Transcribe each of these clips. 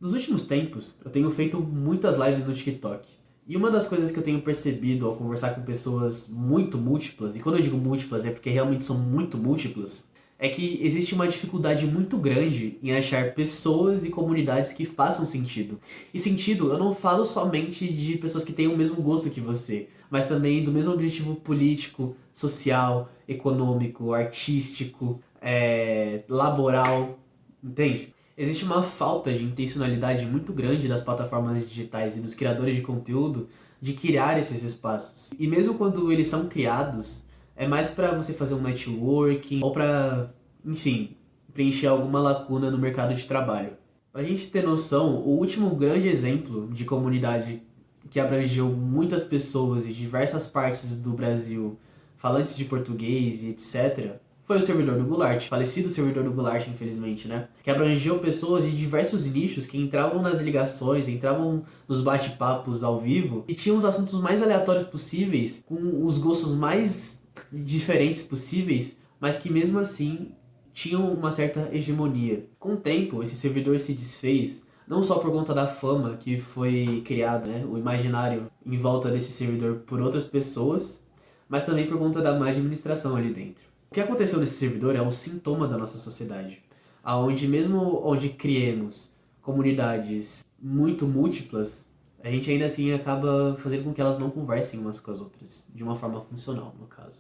Nos últimos tempos, eu tenho feito muitas lives no TikTok. E uma das coisas que eu tenho percebido ao conversar com pessoas muito múltiplas, e quando eu digo múltiplas é porque realmente são muito múltiplas, é que existe uma dificuldade muito grande em achar pessoas e comunidades que façam sentido. E sentido, eu não falo somente de pessoas que têm o mesmo gosto que você, mas também do mesmo objetivo político, social, econômico, artístico, laboral, entende? Existe uma falta de intencionalidade muito grande das plataformas digitais e dos criadores de conteúdo de criar esses espaços. E mesmo quando eles são criados, é mais para você fazer um networking ou para, enfim, preencher alguma lacuna no mercado de trabalho. Pra gente ter noção, o último grande exemplo de comunidade que abrangeu muitas pessoas de diversas partes do Brasil, falantes de português e etc., foi o servidor do Goulart, falecido servidor do Goulart, infelizmente, né? Que abrangeu pessoas de diversos nichos que entravam nas ligações, entravam nos bate-papos ao vivo e tinham os assuntos mais aleatórios possíveis, com os gostos mais diferentes possíveis, mas que mesmo assim tinham uma certa hegemonia. Com o tempo, esse servidor se desfez, não só por conta da fama que foi criada, né, o imaginário em volta desse servidor por outras pessoas, mas também por conta da má administração ali dentro. O que aconteceu nesse servidor é um sintoma da nossa sociedade, aonde mesmo onde criemos comunidades muito múltiplas, a gente ainda assim acaba fazendo com que elas não conversem umas com as outras, de uma forma funcional, no caso.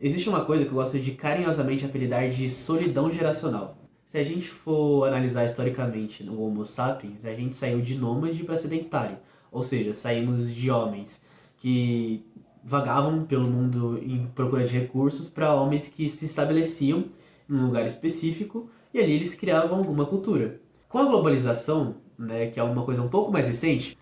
Existe uma coisa que eu gosto de carinhosamente apelidar de solidão geracional. Se a gente for analisar historicamente o Homo sapiens, a gente saiu de nômade para sedentário, ou seja, saímos de homens que vagavam pelo mundo em procura de recursos para homens que se estabeleciam em um lugar específico e ali eles criavam alguma cultura. Com a globalização, né, que é uma coisa um pouco mais recente,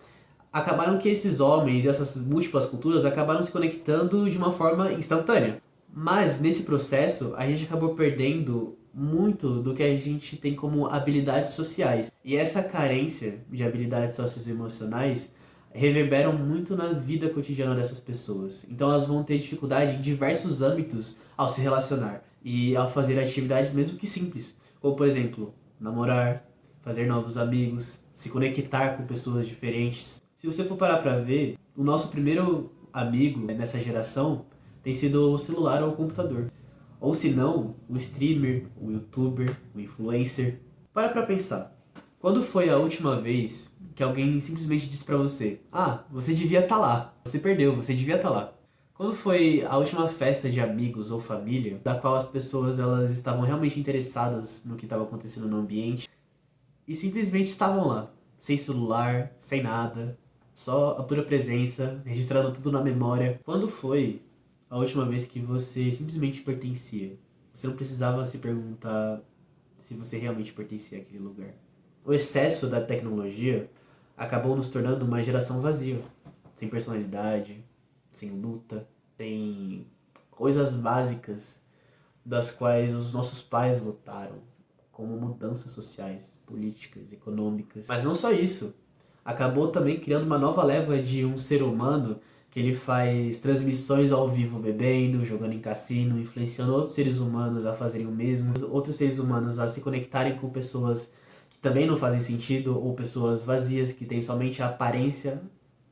acabaram que esses homens e essas múltiplas culturas acabaram se conectando de uma forma instantânea. Mas nesse processo a gente acabou perdendo muito do que a gente tem como habilidades sociais. E essa carência de habilidades socioemocionais reverberam muito na vida cotidiana dessas pessoas. Então elas vão ter dificuldade em diversos âmbitos ao se relacionar e ao fazer atividades mesmo que simples, como por exemplo, namorar, fazer novos amigos, se conectar com pessoas diferentes. Se você for parar pra ver, o nosso primeiro amigo nessa geração tem sido o celular ou o computador. Ou se não, o streamer, o youtuber, o influencer. Para pra pensar. Quando foi a última vez que alguém simplesmente disse pra você: ah, você devia estar lá. Você perdeu, você devia estar lá. Quando foi a última festa de amigos ou família, da qual as pessoas elas estavam realmente interessadas no que estava acontecendo no ambiente e simplesmente estavam lá, sem celular, sem nada, só a pura presença, registrando tudo na memória. Quando foi a última vez que você simplesmente pertencia? Você não precisava se perguntar se você realmente pertencia àquele lugar. O excesso da tecnologia acabou nos tornando uma geração vazia, sem personalidade, sem luta, sem coisas básicas das quais os nossos pais lutaram, como mudanças sociais, políticas, econômicas. Mas não só isso, acabou também criando uma nova leva de um ser humano que ele faz transmissões ao vivo bebendo, jogando em cassino, influenciando outros seres humanos a fazerem o mesmo, outros seres humanos a se conectarem com pessoas que também não fazem sentido, ou pessoas vazias que têm somente a aparência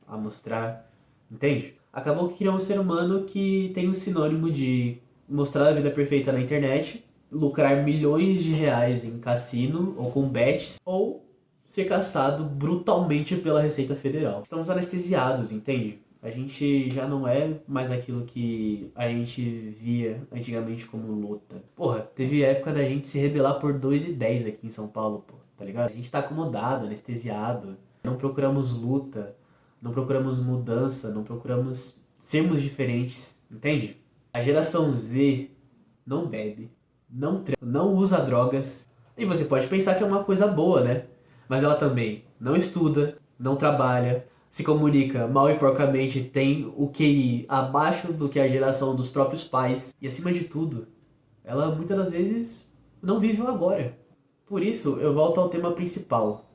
a mostrar, entende? Acabou que criou um ser humano que tem um sinônimo de mostrar a vida perfeita na internet, lucrar milhões de reais em cassino ou com bets, ou ser caçado brutalmente pela Receita Federal. Estamos anestesiados, entende? A gente já não é mais aquilo que a gente via antigamente como luta. Porra, teve época da gente se rebelar por 2,10 aqui em São Paulo, pô, tá ligado? A gente tá acomodado, anestesiado. Não procuramos luta, não procuramos mudança, não procuramos sermos diferentes, entende? A geração Z não bebe, não usa drogas. E você pode pensar que é uma coisa boa, né? Mas ela também não estuda, não trabalha, se comunica mal e porcamente, tem o QI abaixo do que a geração dos próprios pais. E acima de tudo, ela muitas das vezes não vive o agora. Por isso, eu volto ao tema principal.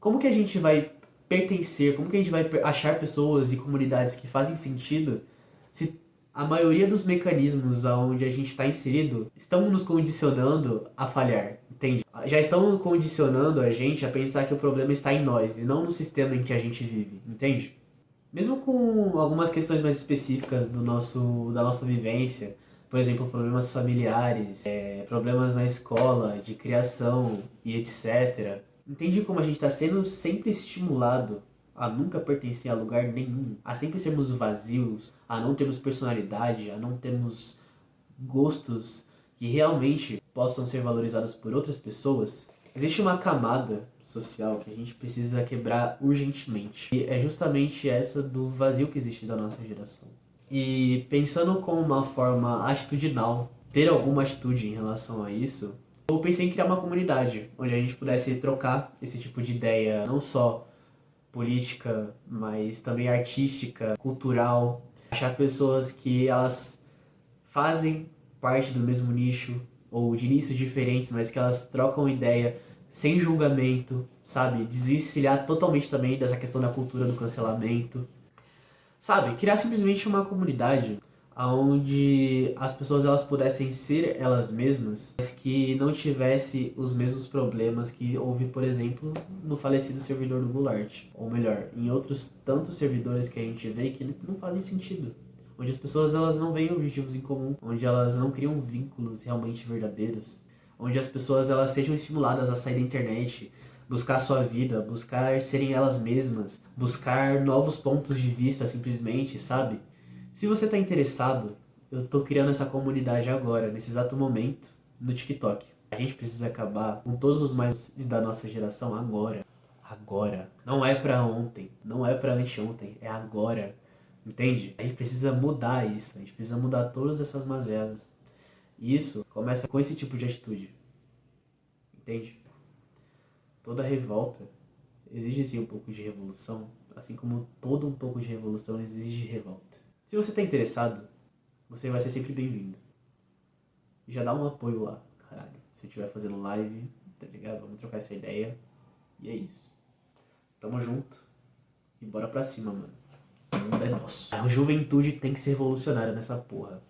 Como que a gente vai pertencer, como que a gente vai achar pessoas e comunidades que fazem sentido se a maioria dos mecanismos onde a gente está inserido estão nos condicionando a falhar, entende? já estão condicionando a gente a pensar que o problema está em nós e não no sistema em que a gente vive, entende? Mesmo com algumas questões mais específicas da nossa vivência, por exemplo, problemas familiares, problemas na escola, de criação e etc. Entende como a gente está sendo sempre estimulado a nunca pertencer a lugar nenhum, a sempre sermos vazios, a não termos personalidade, a não termos gostos que realmente possam ser valorizados por outras pessoas? Existe uma camada social que a gente precisa quebrar urgentemente. E é justamente essa do vazio que existe da nossa geração. E pensando como uma forma atitudinal, ter alguma atitude em relação a isso, eu pensei em criar uma comunidade onde a gente pudesse trocar esse tipo de ideia, não só política, mas também artística, cultural. Achar pessoas que elas fazem parte do mesmo nicho ou de nichos diferentes, mas que elas trocam ideia sem julgamento, sabe? Desvencilhar totalmente também dessa questão da cultura do cancelamento, sabe? Criar simplesmente uma comunidade onde as pessoas elas pudessem ser elas mesmas, mas que não tivesse os mesmos problemas que houve, por exemplo, no falecido servidor do Goulart. Ou melhor, em outros tantos servidores que a gente vê que não fazem sentido. Onde as pessoas elas não veem objetivos em comum, onde elas não criam vínculos realmente verdadeiros, onde as pessoas elas sejam estimuladas a sair da internet, buscar a sua vida, buscar serem elas mesmas, buscar novos pontos de vista simplesmente, sabe? Se você está interessado, eu tô criando essa comunidade agora, nesse exato momento, no TikTok. A gente precisa acabar com todos os mais da nossa geração agora. Agora. Não é pra ontem, não é pra anteontem, é agora. Entende? A gente precisa mudar isso, a gente precisa mudar todas essas mazelas. E isso começa com esse tipo de atitude. Entende? Toda revolta exige sim um pouco de revolução, assim como todo um pouco de revolução exige revolta. Se você está interessado, você vai ser sempre bem-vindo. E já dá um apoio lá, caralho. Se eu estiver fazendo live, tá ligado? Vamos trocar essa ideia. E é isso. Tamo junto. E bora pra cima, mano. O mundo é nosso. A juventude tem que ser revolucionária nessa porra.